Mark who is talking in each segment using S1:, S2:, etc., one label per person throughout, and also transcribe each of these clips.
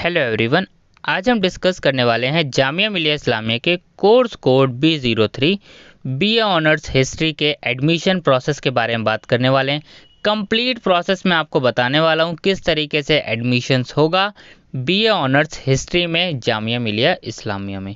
S1: Hello everyone. आज हम discuss करने वाले हैं जामिया मिलिया इस्लामिया के course code B03 BA honours history के एडमिशन प्रोसेस के बारे में बात करने वाले हैं। कंप्लीट प्रोसेस में आपको बताने वाला हूं किस तरीके से एडमिशन्स होगा बीए ऑनर्स हिस्ट्री में जामिया मिलिया इस्लामिया में।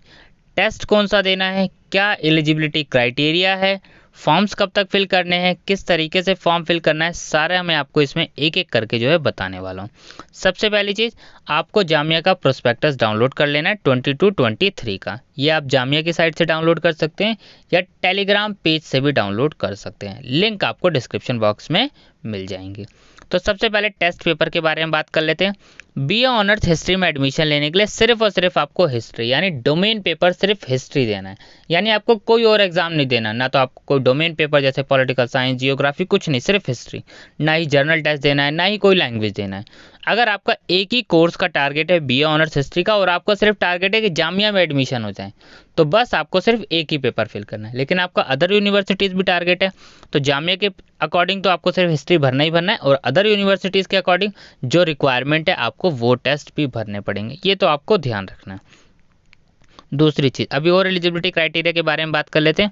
S1: टेस्ट कौन सा देना है, क्या एलिजिबिलिटी क्राइटेरिया है, फॉर्म्स कब तक फिल करने हैं, किस तरीके से फॉर्म फिल करना है, सारा मैं आपको इसमें एक एक करके जो है बताने वाला हूँ। सबसे पहली चीज़, आपको जामिया का प्रोस्पेक्टस डाउनलोड कर लेना है 22-23 का। ये आप जामिया की साइट से डाउनलोड कर सकते हैं या टेलीग्राम पेज से भी डाउनलोड कर सकते हैं। लिंक आपको डिस्क्रिप्शन बॉक्स में मिल जाएंगे। तो सबसे पहले टेस्ट पेपर के बारे में बात कर लेते हैं। बीए ऑनर्स हिस्ट्री में एडमिशन लेने के लिए सिर्फ और सिर्फ आपको हिस्ट्री यानी डोमेन पेपर सिर्फ हिस्ट्री देना है, यानी आपको कोई और एग्जाम नहीं देना, ना तो आपको कोई डोमेन पेपर जैसे पॉलिटिकल साइंस, जियोग्राफी, कुछ नहीं, सिर्फ हिस्ट्री। ना ही जर्नल टेस्ट देना है, ना ही कोई लैंग्वेज देना है। अगर आपका एक ही कोर्स का टारगेट है बीए ऑनर्स हिस्ट्री का और आपका सिर्फ टारगेट है कि जामिया में एडमिशन हो जाए, तो बस आपको सिर्फ एक ही पेपर फिल करना है। लेकिन आपका अदर यूनिवर्सिटीज़ भी टारगेट है, तो जामिया के अकॉर्डिंग तो आपको सिर्फ हिस्ट्री भरना ही भरना है, और अदर यूनिवर्सिटीज़ के अकॉर्डिंग जो रिक्वायरमेंट है आपको वो टेस्ट भी भरने पड़ेंगे। ये तो आपको ध्यान रखना है। दूसरी चीज़, अभी और एलिजिबिलिटी क्राइटेरिया के बारे में बात कर लेते हैं।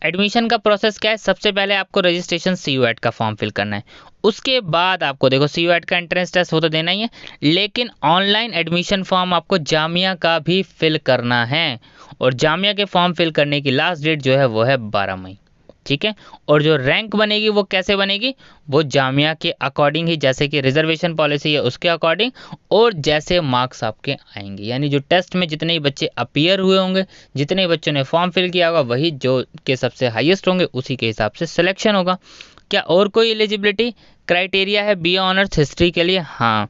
S1: एडमिशन का प्रोसेस क्या है? सबसे पहले आपको रजिस्ट्रेशन CUET का फॉर्म फिल करना है। उसके बाद आपको देखो CUET का एंट्रेंस टेस्ट हो तो देना ही है, लेकिन ऑनलाइन एडमिशन फॉर्म आपको जामिया का भी फिल करना है। और जामिया के फॉर्म फिल करने की लास्ट डेट जो है वो है 12 मई। ठीक है। और जो रैंक बनेगी वो कैसे बनेगी? वो जामिया के अकॉर्डिंग ही, जैसे कि रिजर्वेशन पॉलिसी है उसके अकॉर्डिंग, और जैसे मार्क्स आपके आएंगे, यानी जो टेस्ट में जितने ही बच्चे अपीयर हुए होंगे, जितने ही बच्चों ने फॉर्म फिल किया होगा, वही जो के सबसे हाईएस्ट होंगे उसी के हिसाब से सिलेक्शन होगा। क्या और कोई एलिजिबिलिटी क्राइटेरिया है बीए ऑनर्स हिस्ट्री के लिए? हाँ,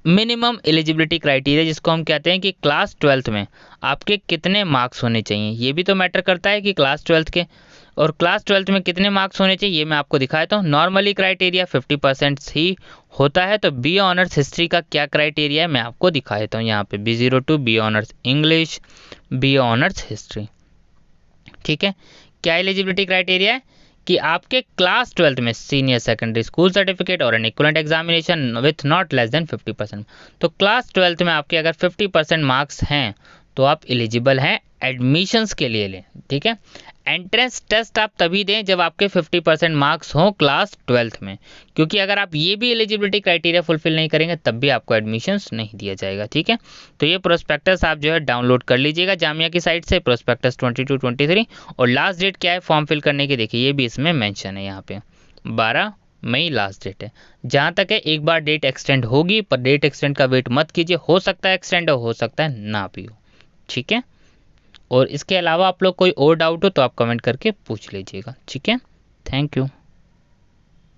S1: मिनिमम एलिजिबिलिटी क्राइटेरिया, जिसको हम कहते हैं कि क्लास 12th में आपके कितने मार्क्स होने चाहिए। ये भी तो मैटर करता है कि क्लास 12th के, और क्लास 12th में कितने मार्क्स होने चाहिए, ये मैं आपको दिखा देता हूँ। नॉर्मली क्राइटेरिया 50% ही होता है, तो बी ऑनर्स हिस्ट्री का क्या क्राइटेरिया है मैं आपको दिखा देता हूँ। यहाँ पे B02 B honours English, B honours history. ठीक है। क्या एलिजिबिलिटी क्राइटेरिया है कि आपके क्लास 12th में सीनियर सेकेंडरी स्कूल सर्टिफिकेट और N equivalent examination with not less than 50%। तो क्लास 12th में आपके अगर 50% मार्क्स हैं तो आप एलिजिबल हैं एडमिशन्स के लिए लें। ठीक है। एंट्रेंस टेस्ट आप तभी दें जब आपके 50% मार्क्स हों क्लास 12th में, क्योंकि अगर आप ये भी एलिजिबिलिटी क्राइटेरिया फुलफिल नहीं करेंगे तब भी आपको एडमिशन्स नहीं दिया जाएगा। ठीक है। तो ये प्रोस्पेक्टस आप जो है डाउनलोड कर लीजिएगा जामिया की साइट से, प्रोस्पेक्टस 22-23। और लास्ट डेट क्या है फॉर्म फिल करने की, देखिए ये भी इसमें मेंशन है, यहाँ पे 12 मई लास्ट डेट है। जहाँ तक है एक बार डेट एक्सटेंड होगी, पर डेट एक्सटेंड का वेट मत कीजिए, हो सकता है एक्सटेंड हो सकता है ना भी हो। ठीक है। और इसके अलावा आप लोग कोई और डाउट हो तो आप कमेंट करके पूछ लीजिएगा। ठीक है। Thank you.